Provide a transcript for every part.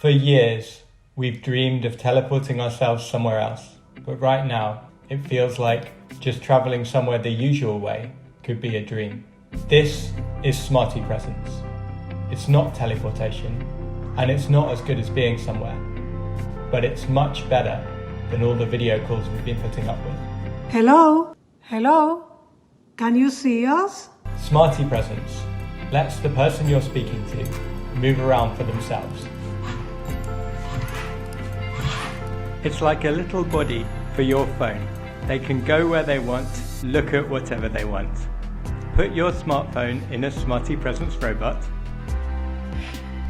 For years, we've dreamed of teleporting ourselves somewhere else, but right now, it feels like just traveling somewhere the usual way could be a dream. This is Telepresence. It's not teleportation, and it's not as good as being somewhere, but it's much better than all the video calls we've been putting up with. Hello? Hello? Can you see us? Telepresence lets the person you're speaking to move around for themselves. It's like a little body for your phone. They can go where they want, look at whatever they want. Put your smartphone in a Telepresence robot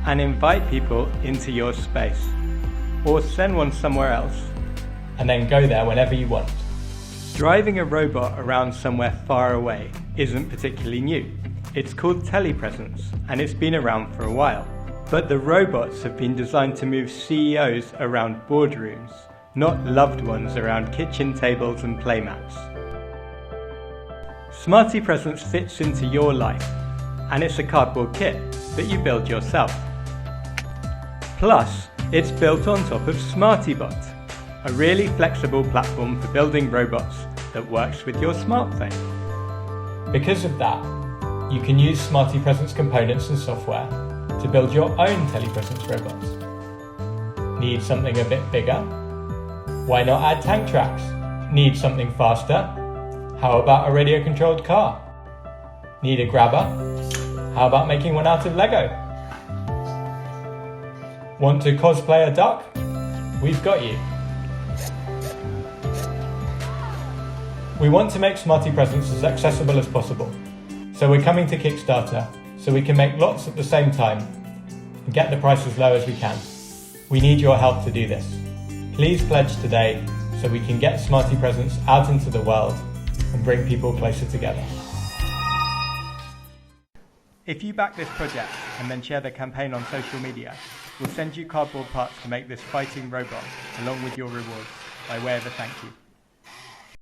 and invite people into your space, or send one somewhere else and then go there whenever you want. Driving a robot around somewhere far away isn't particularly new. It's called Telepresence and it's been around for a while. But the robots have been designed to move CEOs around boardrooms, not loved ones around kitchen tables and playmats. Telepresence fits into your life, and it's a cardboard kit that you build yourself. Plus, it's built on top of SmartyBot, a really flexible platform for building robots that works with your smartphone. Because of that, you can use Telepresence components and software to build your own Telepresence robots. Need something a bit bigger? Why not add tank tracks? Need something faster? How about a radio-controlled car? Need a grabber? How about making one out of Lego? Want to cosplay a duck? We've got you. We want to make Telepresence as accessible as possible, so we're coming to Kickstarter so we can make lots at the same time and get the price as low as we can. We need your help to do this. Please pledge today so we can get Telepresence out into the world and bring people closer together. If you back this project and then share the campaign on social media, we'll send you cardboard parts to make this fighting robot along with your rewards by way of a thank you.